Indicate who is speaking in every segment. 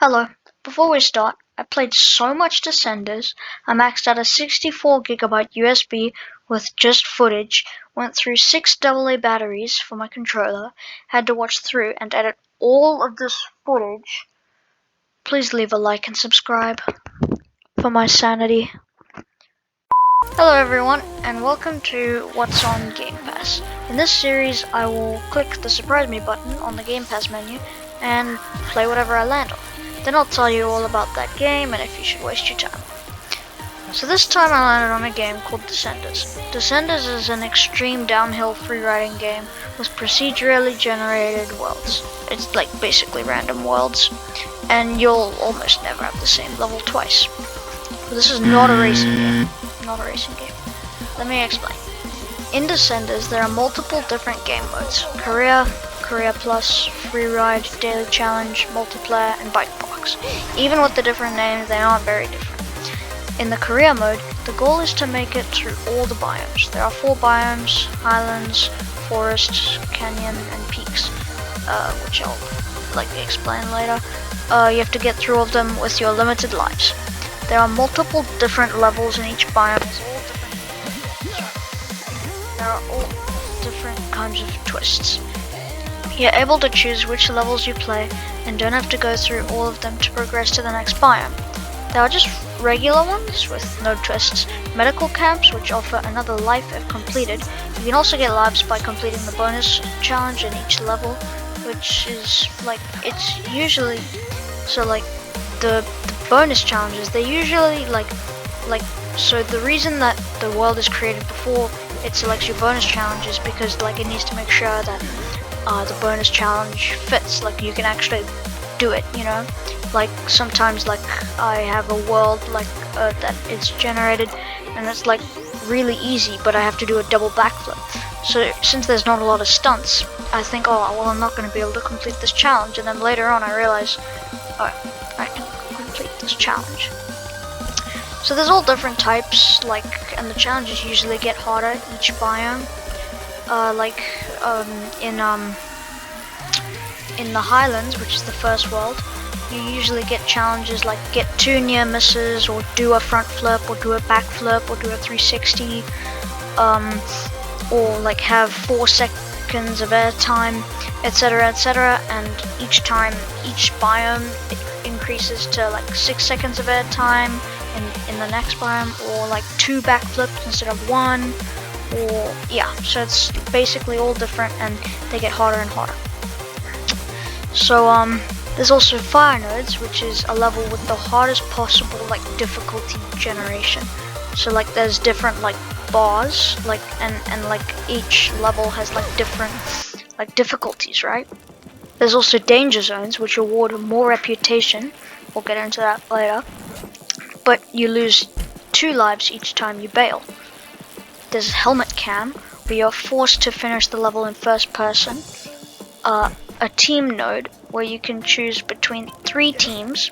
Speaker 1: Hello. Before we start, I played so much Descenders, I maxed out a 64GB USB with just footage, went through 6 AA batteries for my controller, had to watch through and edit all of this footage. Please leave a like and subscribe for my sanity. Hello everyone, and welcome to What's on Game Pass. In this series, I will click the Surprise Me button on the Game Pass menu and play whatever I land on. Then I'll tell you all about that game and if you should waste your time. So this time I landed on a game called Descenders. Descenders is an extreme downhill freeriding game with procedurally generated worlds. It's like basically random worlds, and you'll almost never have the same level twice. But this is not a racing game. Not a racing game. Let me explain. In Descenders, there are multiple different game modes: Career, Career Plus, Free Ride, Daily Challenge, Multiplayer, and Bike Box. Even with the different names, they aren't very different. In the Career mode, the goal is to make it through all the biomes. There are 4 biomes: Highlands, Forests, Canyon, and Peaks, which I'll likely explain later. You have to get through all of them with your limited lives. There are multiple different levels in each biome. There are all different kinds of twists. You're able to choose which levels you play and don't have to go through all of them to progress to the next biome. There are just regular ones with no twists, medical camps which offer another life if completed. You can also get lives by completing the bonus challenge in each level, which is it's usually the bonus challenges, they usually so the reason that the world is created before it selects your bonus challenges because it needs to make sure that the bonus challenge fits, you can actually do it, sometimes I have a world that it's generated and it's really easy, but I have to do a double backflip. So since there's not a lot of stunts, I think, oh well, I'm not going to be able to complete this challenge, and then later on I realize, oh, I can complete this challenge. So there's all different types, and the challenges usually get harder each biome. In the Highlands, which is the first world, you usually get challenges like get 2 near misses, or do a front flip, or do a back flip, or do a 360, or have 4 seconds of air time, etc., etc. And each biome it increases to 6 seconds of air time in the next biome, or 2 backflips instead of 1, or yeah. So it's basically all different, and they get harder and harder. So there's also Fire Nodes, which is a level with the hardest possible difficulty generation. So there's different bars, and each level has different difficulties, right? There's also danger zones, which award more reputation. We'll get into that later. But you lose 2 lives each time you bail. There's Helmet Cam, where you're forced to finish the level in first person. A team node, where you can choose between 3 teams: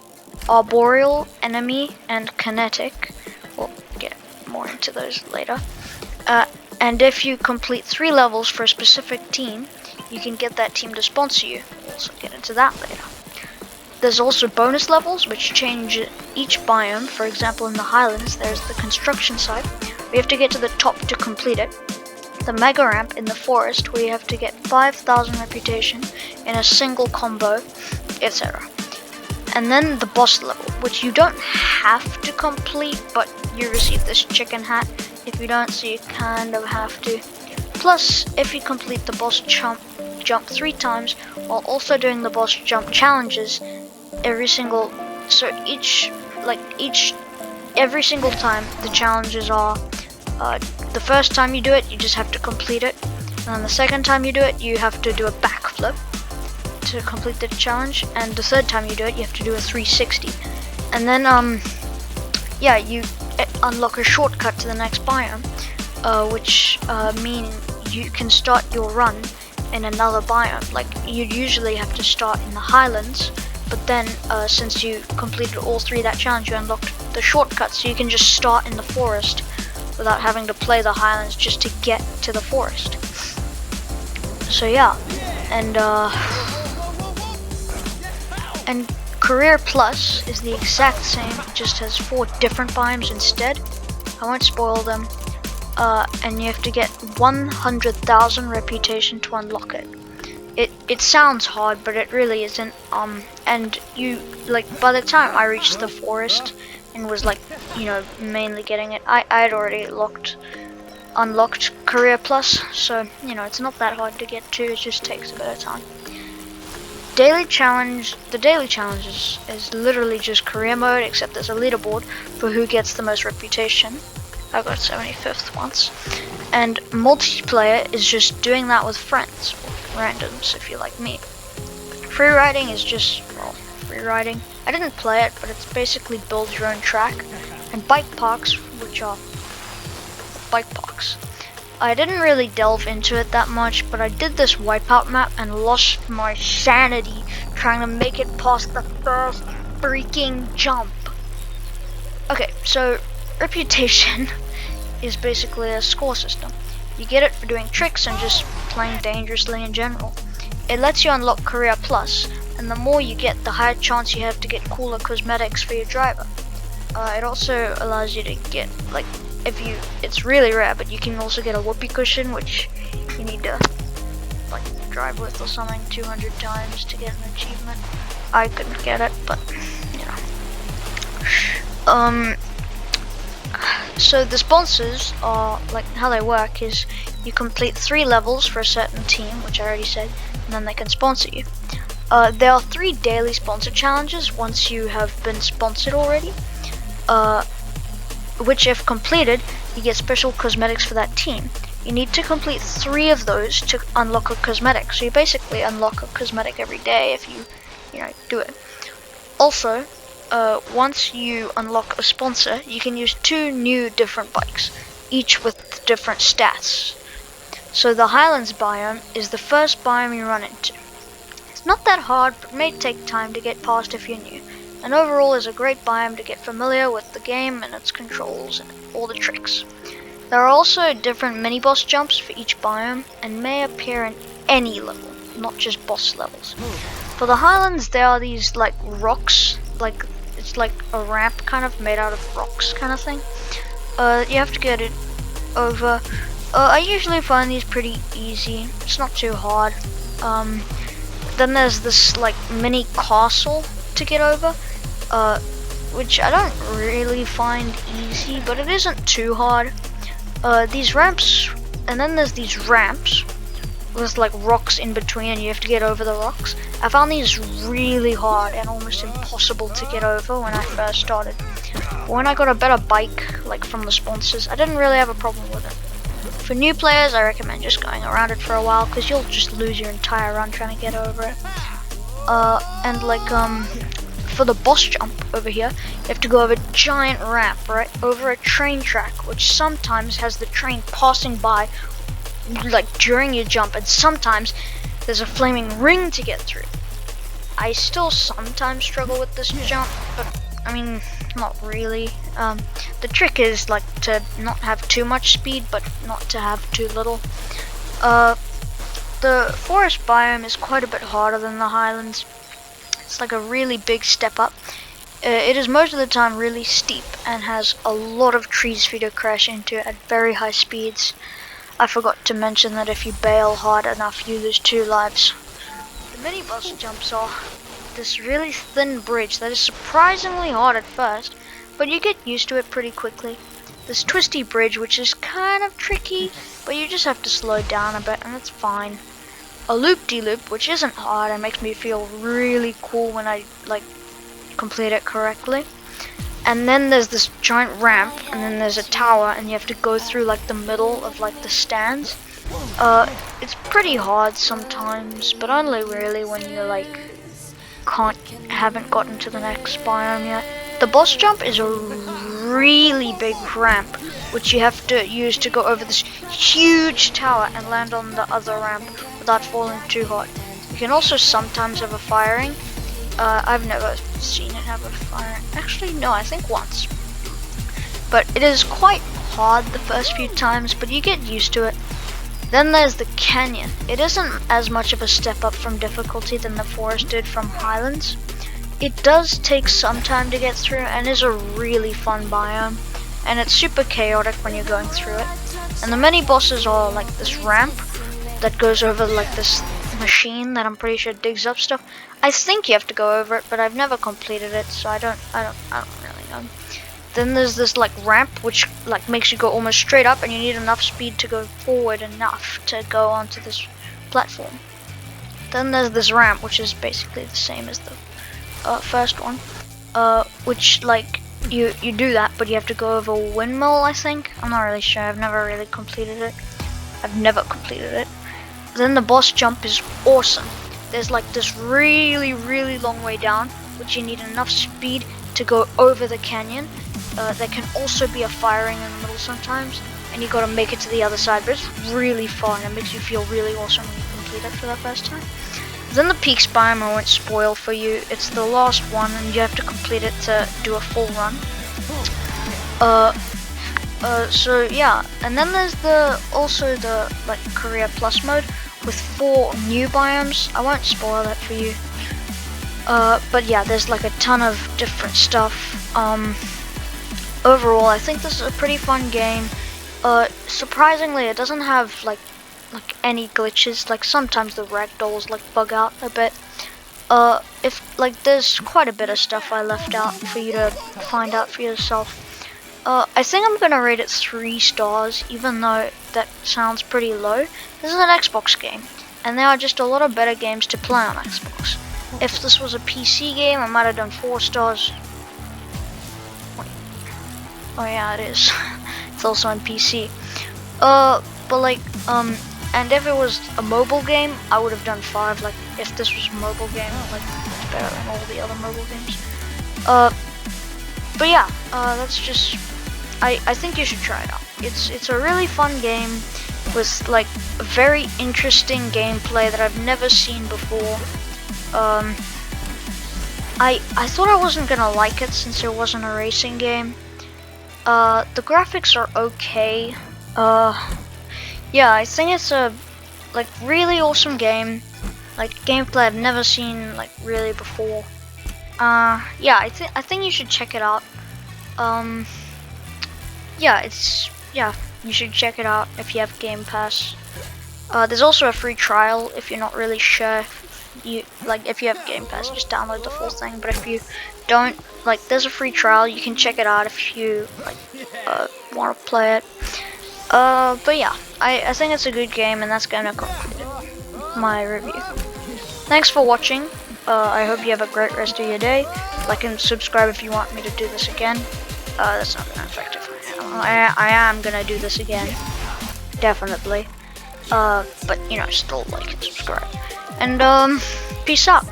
Speaker 1: Arboreal, Enemy, and Kinetic. We'll get more into those later. And if you complete 3 levels for a specific team, you can get that team to sponsor you. We'll also get into that later. There's also bonus levels which change each biome. For example, in the Highlands, there's the construction site. We have to get to the top to complete it. The Mega Ramp in the Forest, where you have to get 5,000 reputation in a single combo, etc. And then the boss level, which you don't have to complete, but you receive this chicken hat if you don't, so you kind of have to. Plus, if you complete the boss jump 3 times while also doing the boss jump challenges, every single time the challenges are the first time you do it, you just have to complete it, and then the second time you do it, you have to do a backflip to complete the challenge, and the third time you do it, you have to do a 360. And then you unlock a shortcut to the next biome, which mean you can start your run in another biome. You'd usually have to start in the Highlands, but then since you completed all 3 of that challenge, you unlocked the shortcut, so you can just start in the forest without having to play the Highlands just to get to the forest. So yeah, and Career Plus is the exact same, it just has 4 different biomes instead. I won't spoil them. And you have to get 100,000 reputation to unlock it. It sounds hard, but it really isn't. And you, like, by the time I reached the forest and was like, you know, mainly getting it, I had already unlocked Career Plus, so you know it's not that hard to get to. It just takes a bit of time. The daily challenge is literally just career mode, except there's a leaderboard for who gets the most reputation. I got 75th once. And multiplayer is just doing that with friends, or randoms if you like me. Free riding is just, well, free riding. I didn't play it, but it's basically build your own track. And bike parks, which are bike parks. I didn't really delve into it that much, but I did this wipeout map and lost my sanity trying to make it past the first freaking jump. Okay, so reputation is basically a score system. You get it for doing tricks and just playing dangerously in general. It lets you unlock Career Plus, and the more you get, the higher chance you have to get cooler cosmetics for your driver. It also allows you to get, like, it's really rare, but you can also get a whoopee cushion, which you need to, like, drive with or something 200 times to get an achievement. I couldn't get it, but, you know. So the sponsors are, like, how they work is you complete 3 levels for a certain team, which I already said, and then they can sponsor you. There are 3 daily sponsor challenges once you have been sponsored already, which if completed, you get special cosmetics for that team. You need to complete 3 of those to unlock a cosmetic, so you basically unlock a cosmetic every day if you know, do it. Also, once you unlock a sponsor, you can use 2 new different bikes, each with different stats. So the Highlands biome is the first biome you run into. It's not that hard, but may take time to get past if you're new. And overall is a great biome to get familiar with the game and its controls and all the tricks. There are also different mini-boss jumps for each biome and may appear in any level, not just boss levels. For the Highlands, there are these, like, rocks, like, it's like a ramp kind of made out of rocks kind of thing. You have to get it over. I usually find these pretty easy. It's not too hard. Then there's this, like, mini castle to get over, which I don't really find easy, but it isn't too hard. These ramps, and then there's these ramps with, like, rocks in between, and you have to get over the rocks. I found these really hard and almost impossible to get over when I first started. But when I got a better bike, like from the sponsors, I didn't really have a problem with it. For new players, I recommend just going around it for a while, because you'll just lose your entire run trying to get over it. And like, for the boss jump over here, you have to go over a giant ramp, right, over a train track, which sometimes has the train passing by, like, during your jump, and sometimes there's a flaming ring to get through. I still sometimes struggle with this jump, but I mean, not really. The trick is, like, to not have too much speed, but not to have too little. The forest biome is quite a bit harder than the Highlands. It's like a really big step up. It is most of the time really steep and has a lot of trees for you to crash into at very high speeds. I forgot to mention that if you bail hard enough, you lose 2 lives. The mini boss jumps are this really thin bridge that is surprisingly hard at first, but you get used to it pretty quickly. This twisty bridge, which is kind of tricky, but you just have to slow down a bit and it's fine. A loop-de-loop, which isn't hard and makes me feel really cool when I, like, complete it correctly. And then there's this giant ramp, and then there's a tower, and you have to go through, like, the middle of, like, the stands. It's pretty hard sometimes, but only really when you, like, haven't gotten to the next biome yet. The boss jump is a really big ramp, which you have to use to go over this huge tower and land on the other ramp without falling too hard. You can also sometimes have a firing. I've never seen it have a firing. Actually, no, I think once. But it is quite hard the first few times, but you get used to it. Then there's the canyon. It isn't as much of a step up from difficulty than the forest did from Highlands. it does take some time to get through and is a really fun biome, and it's super chaotic when you're going through it. And the mini bosses are like this ramp that goes over like this machine that I'm pretty sure digs up stuff. I think you have to go over it, but I've never completed it, so I don't really know. Then there's this like ramp which like makes you go almost straight up, and you need enough speed to go forward enough to go onto this platform. Then there's this ramp which is basically the same as the first one, which like you do that, but you have to go over a windmill, I think. I'm not really sure. I've never really completed it. Then the boss jump is awesome. There's like this really long way down, which you need enough speed to go over the canyon. There can also be a fire ring in the middle sometimes, and you gotta make it to the other side, but it's really fun. It makes you feel really awesome when you complete it for the first time. Then the Peaks biome I won't spoil for you. It's the last one, and you have to complete it to do a full run. So yeah, and then there's also the like Career Plus mode with 4 new biomes. I won't spoil that for you. But yeah, there's like a ton of different stuff. Overall, I think this is a pretty fun game. Surprisingly, it doesn't have like any glitches. Like sometimes the ragdolls like bug out a bit. If like there's quite a bit of stuff I left out for you to find out for yourself. I think I'm gonna rate it 3 stars, even though that sounds pretty low. This is an Xbox game, and there are just a lot of better games to play on Xbox. If this was a PC game, I might have done 4 stars. Wait. Oh yeah, it is. It's also on PC. But like, and if it was a mobile game, I would have done 5. Like, if this was a mobile game, like, it's better than all the other mobile games. But yeah, that's just. I think you should try it out. It's a really fun game with like a very interesting gameplay that I've never seen before. I thought I wasn't gonna like it since it wasn't a racing game. The graphics are okay. Yeah, I think it's a like really awesome game. Like gameplay I've never seen like really before. Yeah, I think you should check it out. Yeah, you should check it out if you have Game Pass. There's also a free trial if you're not really sure. If you have Game Pass, just download the full thing. But if you don't, like, there's a free trial. You can check it out if you like want to play it. But yeah, I think it's a good game, and that's gonna conclude my review. Thanks for watching. I hope you have a great rest of your day. Like and subscribe if you want me to do this again. That's not gonna effective. I am gonna do this again, definitely. But you know, still like and subscribe. And peace out.